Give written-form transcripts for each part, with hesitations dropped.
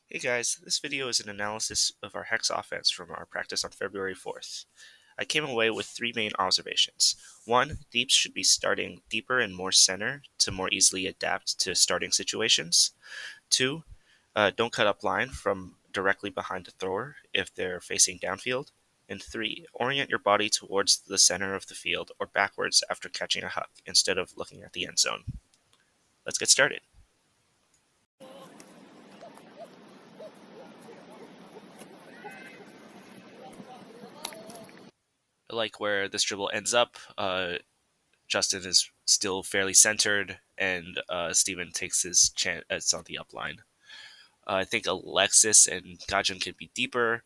Hey guys, this video is an analysis of our Hex offense from our practice on February 4th. I came away with three main observations. One, Deeps should be starting deeper and more center to more easily adapt to starting situations. Two, don't cut up line from directly behind the thrower if they're facing downfield. And three, orient your body towards the center of the field or backwards after catching a huck instead of looking at the end zone. Let's get started. I like where this dribble ends up. Justin is still fairly centered, and Steven takes his chance on the upline. I think Alexis and Gajin can be deeper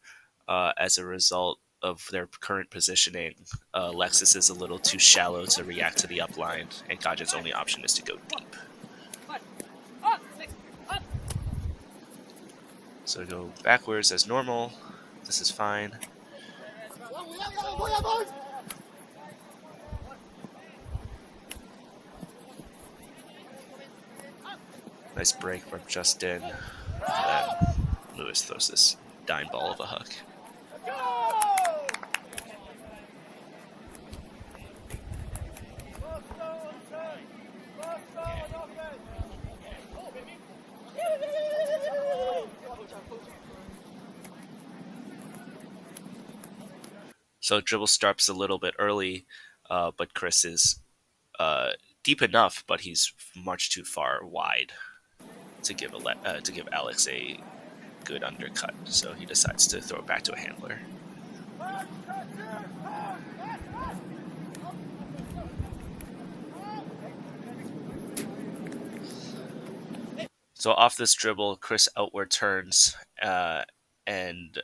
as a result of their current positioning. Alexis is a little too shallow to react to the upline, and Gajin's only option is to go deep. So go backwards as normal. This is fine. Nice break from Justin. Then Lewis throws this dime ball of a hook. So dribble starts a little bit early, but Chris is deep enough, but he's much too far wide to give Alex a good undercut. So he decides to throw it back to a handler. So off this dribble, Chris outward turns, and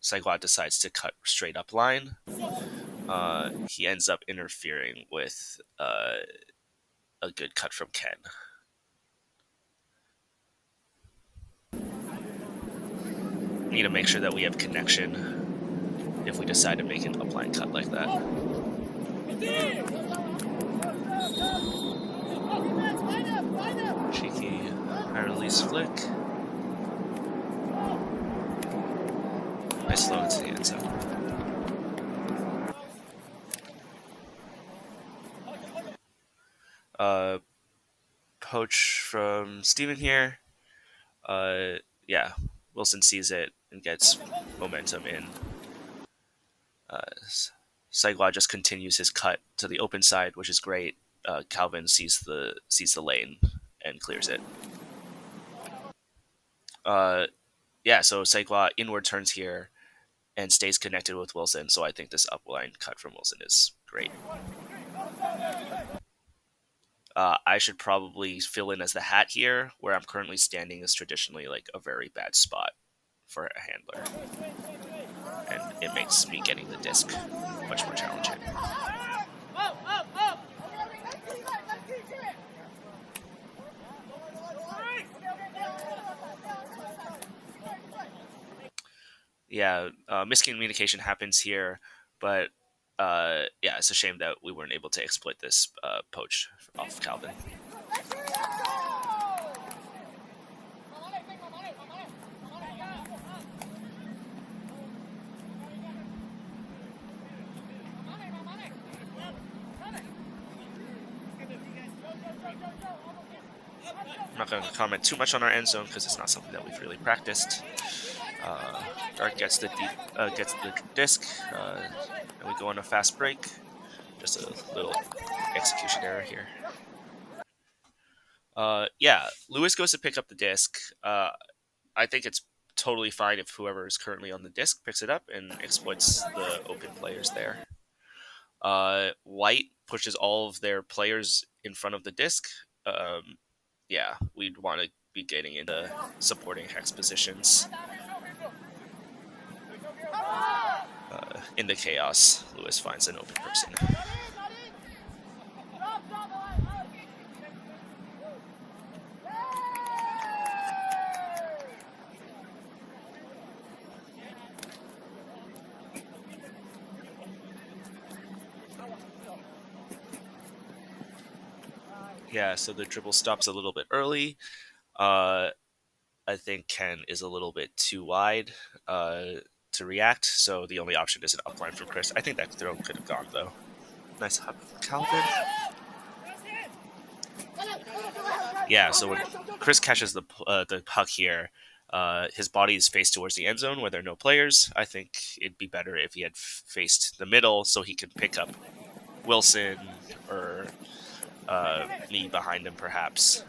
Saigwa decides to cut straight up line. He ends up interfering with a good cut from Ken. We need to make sure that we have connection if we decide to make an upline cut like that. Cheeky high release flick. Nice throw into the end zone. Poach from Steven here. Yeah, Wilson sees it and gets momentum in. Saigwa just continues his cut to the open side, which is great. Calvin sees the lane and clears it. Yeah, so Saigwa inward turns here and stays connected with Wilson. So I think this upline cut from Wilson is great. I should probably fill in as the hat here. Where I'm currently standing is traditionally like a very bad spot for a handler, and it makes me getting the disc much more challenging. Yeah, miscommunication happens here, but yeah, it's a shame that we weren't able to exploit this poach off Calvin. I'm not going to comment too much on our end zone because it's not something that we've really practiced. Dart gets the disc, and we go on a fast break. Just a little execution error here. Yeah, Lewis goes to pick up the disc. I think it's totally fine if whoever is currently on the disc picks it up and exploits the open players there. White pushes all of their players in front of the disc. Yeah, we'd want to be getting into supporting Hex positions. In the chaos, Lewis finds an open person. Yeah, so the dribble stops a little bit early. I I think Ken is a little bit too wide to react, so the only option is an upline from Chris. I think that throw could have gone, though. Nice hop from Calvin. Yeah, so when Chris catches the puck here, his body is faced towards the end zone where there are no players. I think it'd be better if he had faced the middle so he could pick up Wilson or me behind him, perhaps.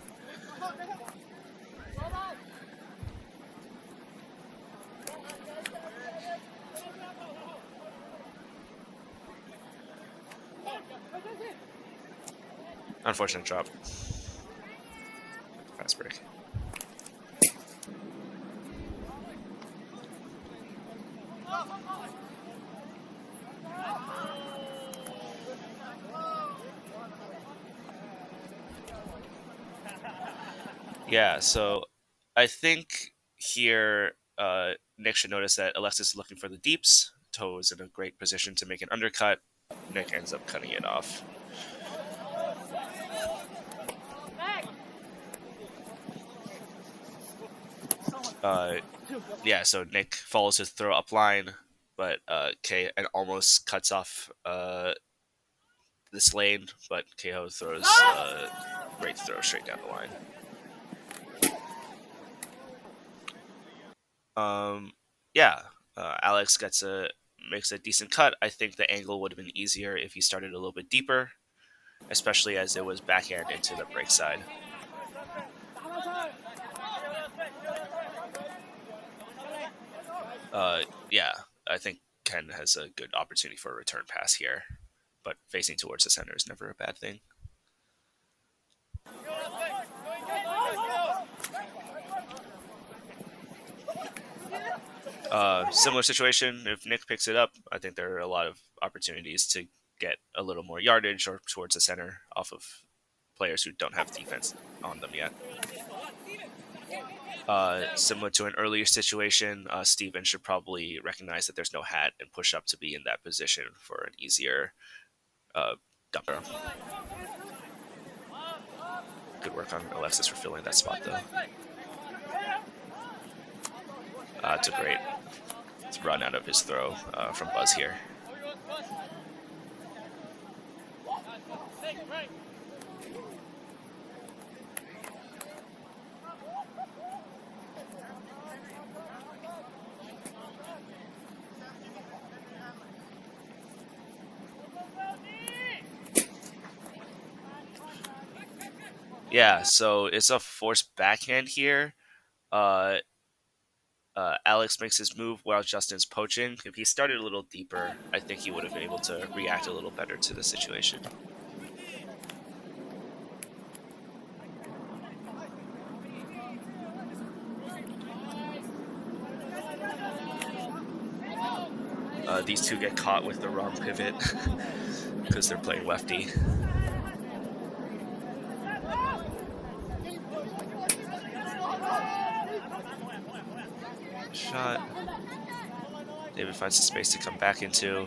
Unfortunate drop. Fast break. Yeah, so I think here Nick should notice that Alexis is looking for the deeps. Toe is in a great position to make an undercut. Nick ends up cutting it off. Yeah, so Nick follows his throw up line, but K and almost cuts off this lane, but KO throws great throw straight down the line. Yeah, Alex makes a decent cut. I think the angle would have been easier if he started a little bit deeper, especially as it was backhand into the break side. Yeah, I think Ken has a good opportunity for a return pass here, but facing towards the center is never a bad thing. Similar situation, if Nick picks it up, I think there are a lot of opportunities to get a little more yardage or towards the center off of players who don't have defense on them yet. Similar to an earlier situation, Steven should probably recognize that there's no hat and push up to be in that position for an easier dumper. Good work on Alexis for filling that spot, though. It's a great run out of his throw from Buzz here. Yeah, so it's a forced backhand here. Alex makes his move while Justin's poaching. If he started a little deeper, I think he would have been able to react a little better to the situation. These two get caught with the wrong pivot because they're playing lefty. Shot. David finds the space to come back into.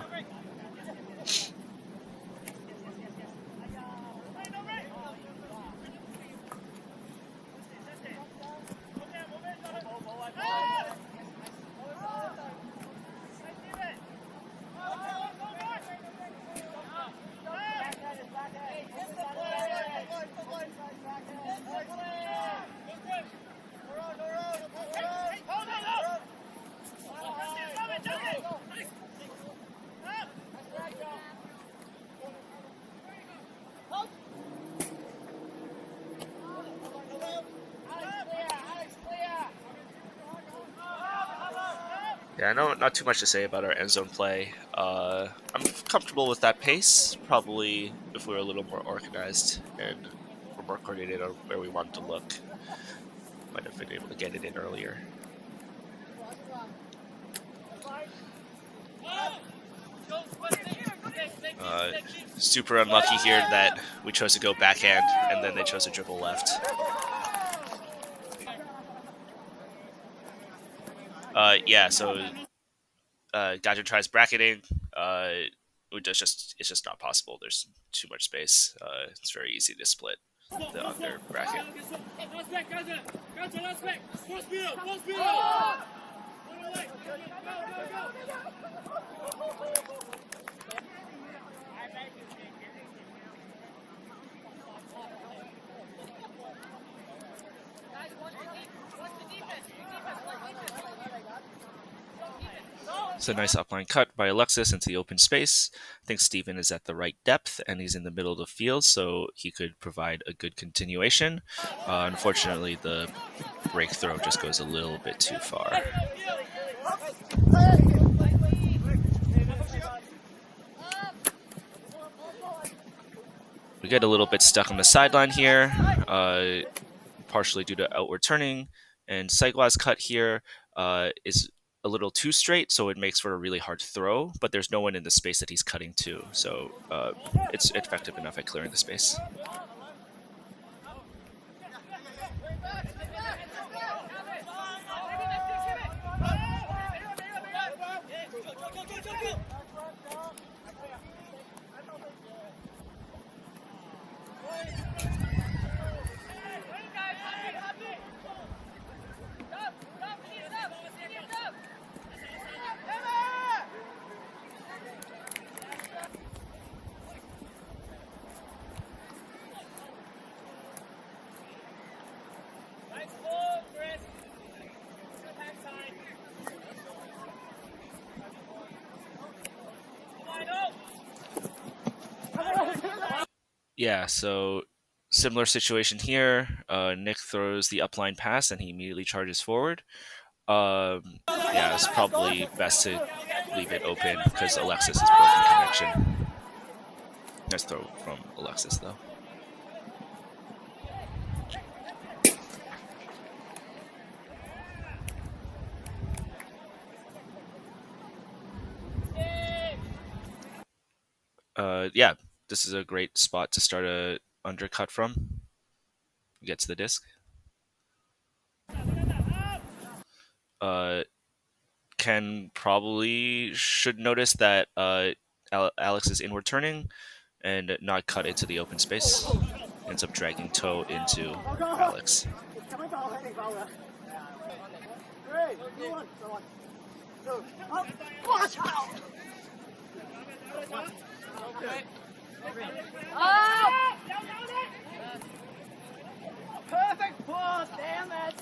Yeah, I know not too much to say about our end zone play. I'm comfortable with that pace. Probably if we were a little more organized and were more coordinated on where we wanted to look, might have been able to get it in earlier. Super unlucky here that we chose to go backhand and then they chose to dribble left. Yeah, so Gadget tries bracketing. It's just not possible. There's too much space. It's very easy to split. the under bracket. It's a nice upline cut by Alexis into the open space. I think Steven is at the right depth and he's in the middle of the field, so he could provide a good continuation. Unfortunately, the break throw just goes a little bit too far. We get a little bit stuck on the sideline here, partially due to outward turning, and Saigwa's cut here is a little too straight, so it makes for a really hard throw, but there's no one in the space that he's cutting to, so it's effective enough at clearing the space. Yeah, so similar situation here. Nick throws the upline pass and he immediately charges forward. Yeah, it's probably best to leave it open because Alexis has broken connection. Nice throw from Alexis, though. Yeah, this is a great spot to start a undercut from. Get to the disc. Ken probably should notice that Alex is inward turning and not cut into the open space. Ends up dragging toe into Alex. Perfect pause, damn it!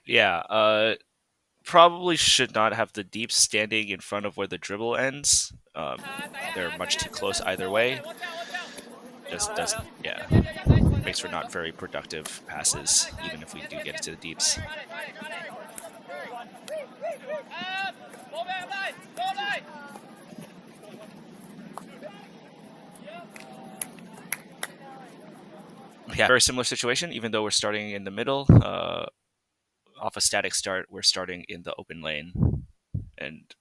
Yeah, probably should not have the deep standing in front of where the dribble ends. They're much too close either way. Just doesn't, yeah, makes for not very productive passes, even if we do get into the deeps. Yeah, very similar situation, even though we're starting in the middle. Off a static start, we're starting in the open lane, and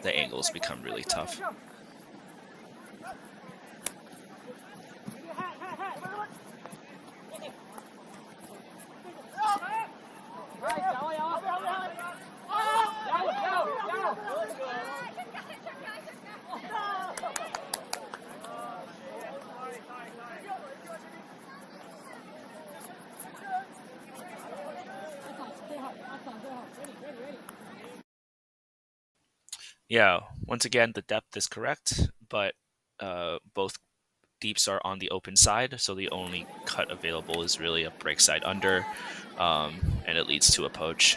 the angles become really tough. Yeah, once again, the depth is correct, but both deeps are on the open side, so the only cut available is really a break side under, and it leads to a poach.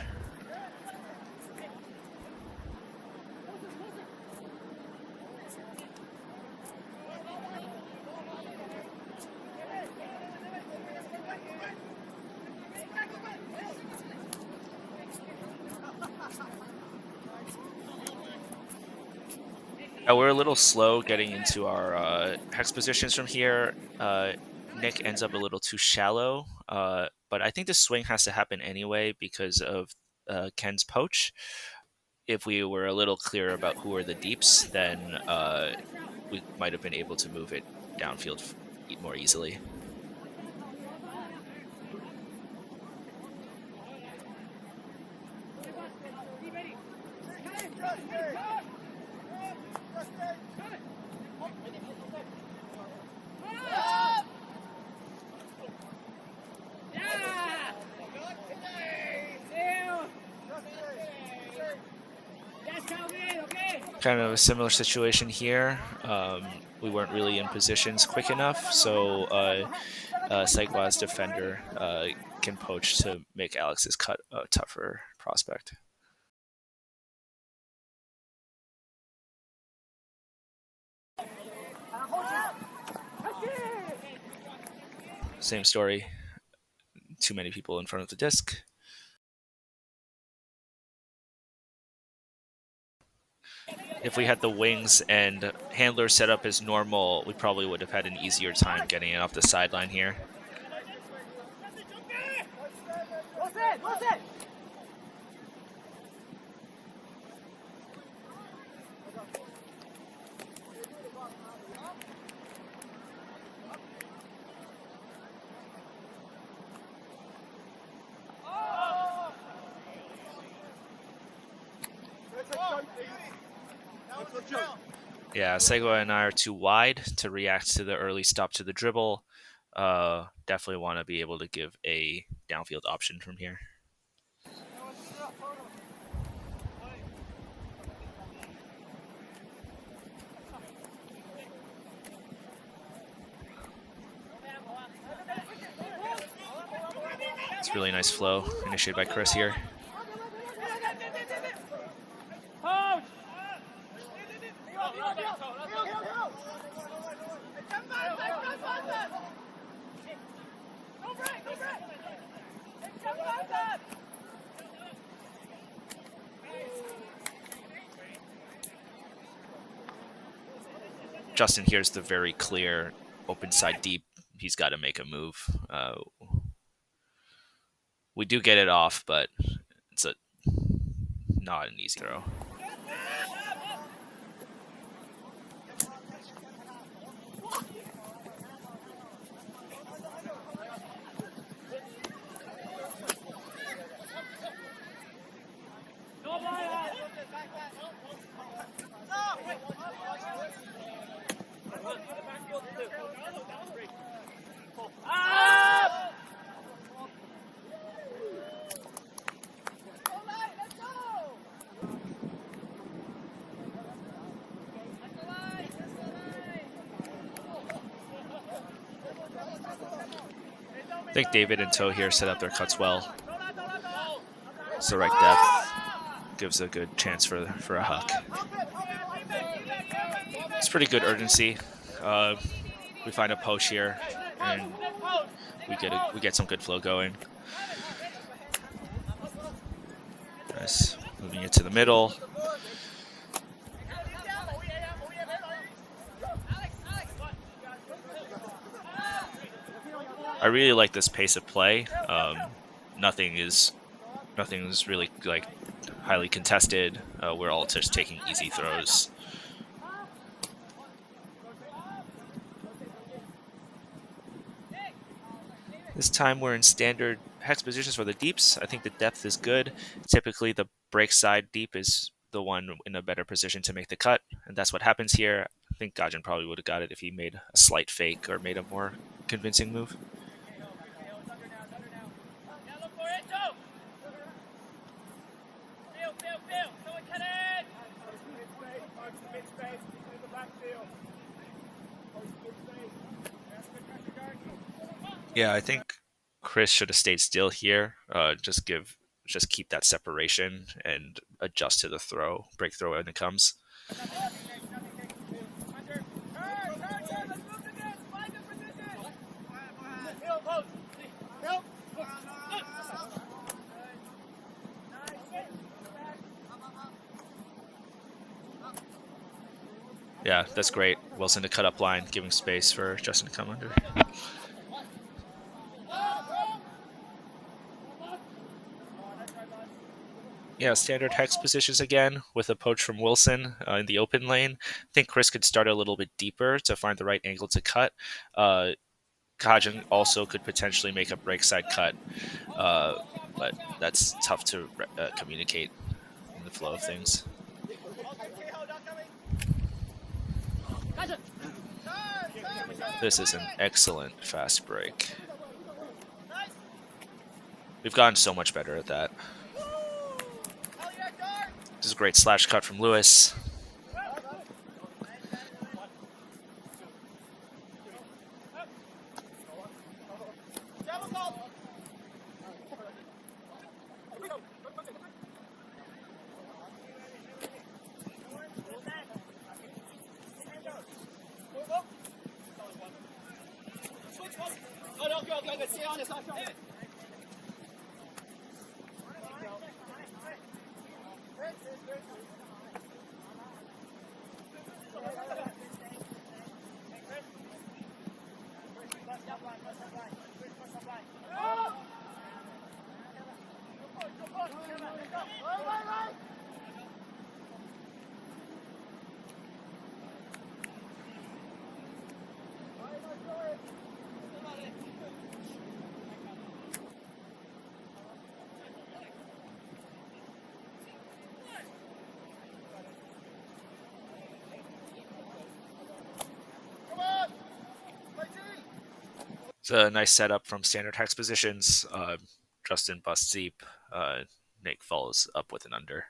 We're a little slow getting into our hex positions from here. Nick ends up a little too shallow, but I think the swing has to happen anyway because of Ken's poach. If we were a little clearer about who are the deeps, then we might have been able to move it downfield more easily. Kind of a similar situation here. We weren't really in positions quick enough, so Segwa's defender can poach to make Alex's cut a tougher prospect. Same story. Too many people in front of the disc. If we had the wings and handler set up as normal, we probably would have had an easier time getting it off the sideline here. Yeah, Segwa and I are too wide to react to the early stop to the dribble. Definitely want to be able to give a downfield option from here. It's really nice flow initiated by Chris here. Justin here's the very clear open side deep. He's got to make a move. We do get it off, but it's not an easy throw. I think David and Toe here set up their cuts well. It's the right depth. Gives a good chance for a huck. It's pretty good urgency. We find a poach here, and we get some good flow going. Nice. Moving it to the middle. I really like this pace of play. Nothing is really like highly contested. We're all just taking easy throws. This time we're in standard hex positions for the deeps. I think the depth is good. Typically the break side deep is the one in a better position to make the cut, and that's what happens here. I think Gajan probably would have got it if he made a slight fake or made a more convincing move. Yeah, I think Chris should have stayed still here. Just keep that separation and adjust to the throw, break throw when it comes. Yeah, that's great. Wilson to cut up line, giving space for Justin to come under. Yeah, standard hex positions again with a poach from Wilson in the open lane. I think Chris could start a little bit deeper to find the right angle to cut. Gajan also could potentially make a break side cut, but that's tough to communicate in the flow of things. This is an excellent fast break. We've gotten so much better at that. This is a great slash cut from Lewis. It's a nice setup from standard hex positions. Justin busts deep. Nick follows up with an under.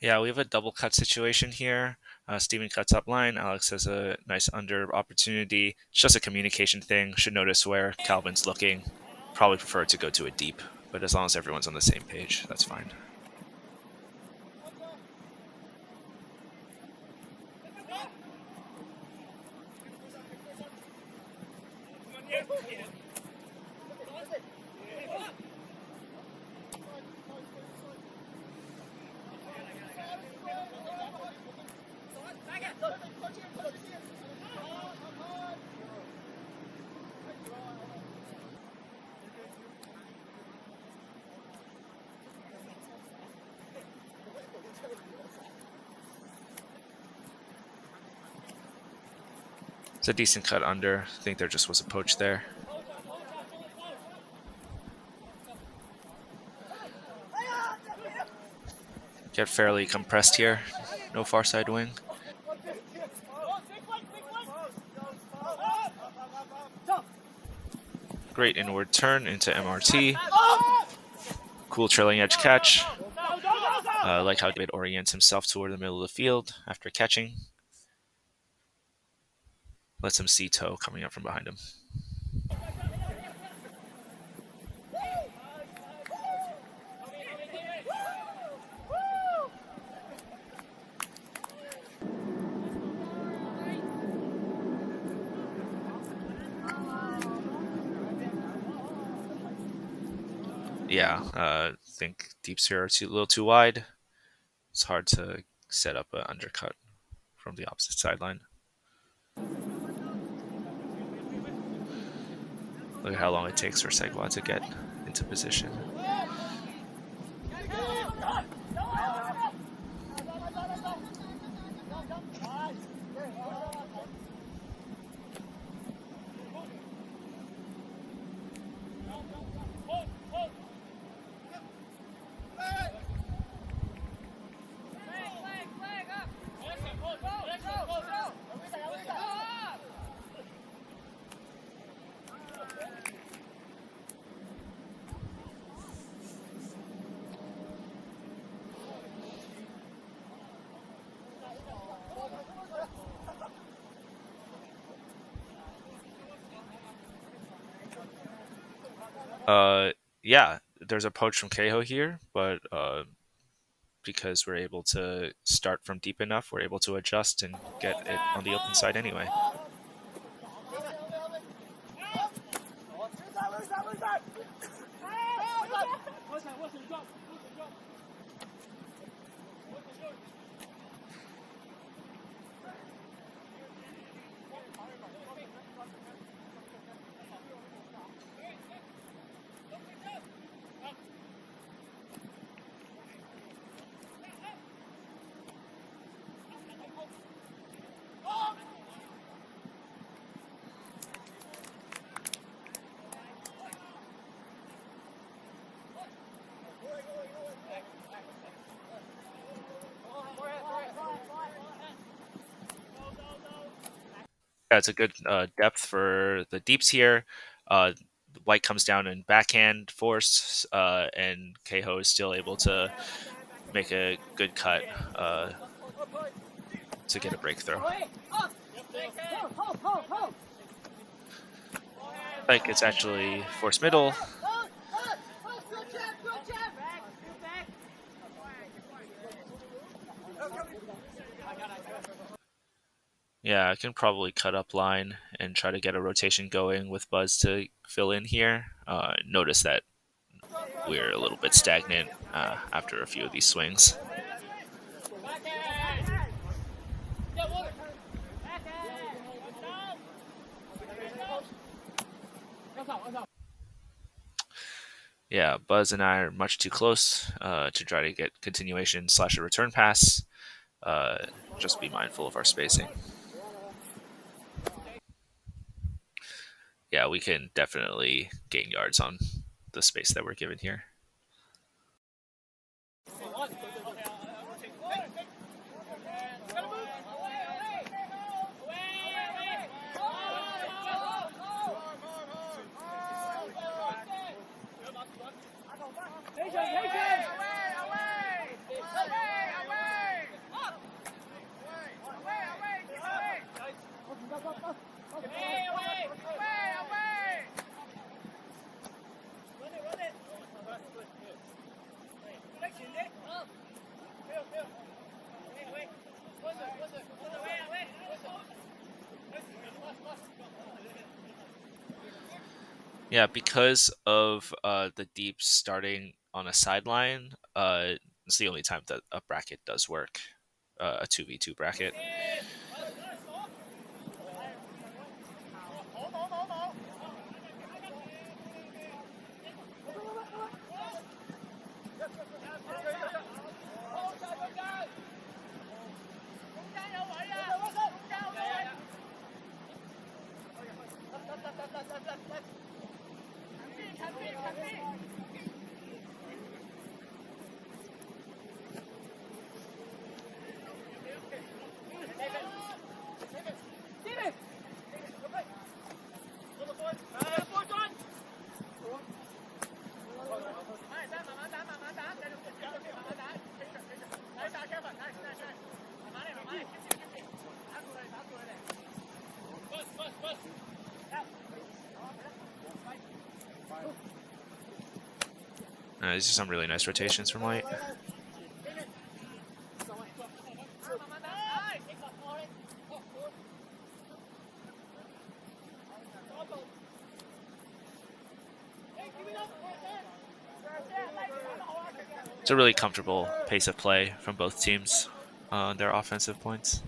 Yeah, we have a double cut situation here. Steven cuts up line. Alex has a nice under opportunity. It's just a communication thing. Should notice where Calvin's looking. Probably prefer to go to a deep, but as long as everyone's on the same page, that's fine. It's a decent cut under. I think there just was a poach there. Get fairly compressed here. No far side wing. Great inward turn into MRT. Cool trailing edge catch. I like how David orients himself toward the middle of the field after catching. Lets him see toe coming up from behind him. Yeah, I think deeps here are a little too wide. It's hard to set up an undercut from the opposite sideline. Look at how long it takes for Segwa to get into position. Yeah, there's a poach from Keho here, but because we're able to start from deep enough, we're able to adjust and get it on the open side anyway. Yeah, it's a good depth for the deeps here. White comes down in backhand force, and Keiho is still able to make a good cut to get a breakthrough. Like it's actually force middle. Yeah, I can probably cut up line and try to get a rotation going with Buzz to fill in here. Notice that we're a little bit stagnant after a few of these swings. Yeah, Buzz and I are much too close to try to get continuation / a return pass. Just be mindful of our spacing. Yeah, we can definitely gain yards on the space that we're given here. Yeah, because of the deep starting on a sideline, it's the only time that a bracket does work, a 2v2 bracket. These are some really nice rotations from White. It's a really comfortable pace of play from both teams on their offensive points.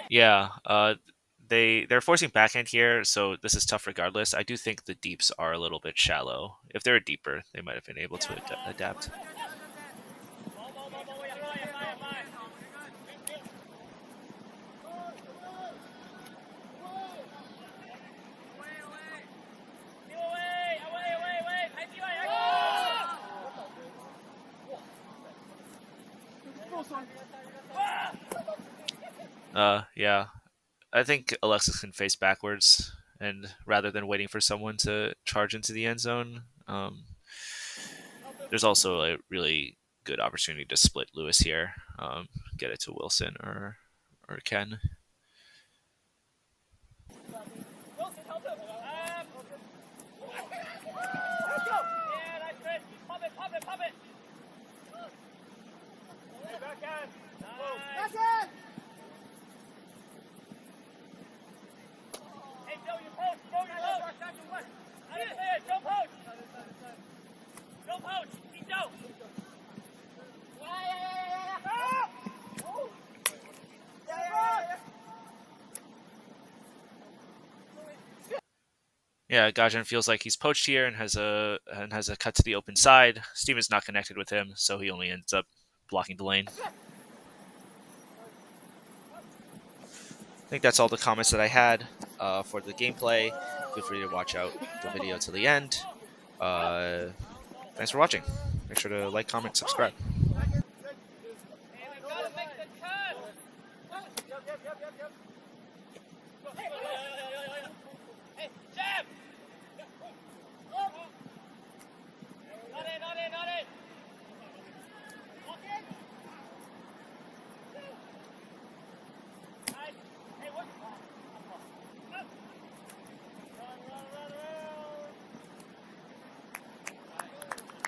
Yeah, they're forcing backhand here, so this is tough regardless. I do think the deeps are a little bit shallow. If they were deeper, they might have been able to adapt. Yeah, I think Alexis can face backwards, and rather than waiting for someone to charge into the end zone, there's also a really good opportunity to split Lewis here, get it to Wilson or Ken. Yeah, Gajan feels like he's poached here and has a cut to the open side. Steam is not connected with him, so he only ends up blocking the lane. I think that's all the comments that I had for the gameplay. Feel free to watch out the video to the end. Thanks for watching. Make sure to like, comment, subscribe. Hey, we gotta make the cut!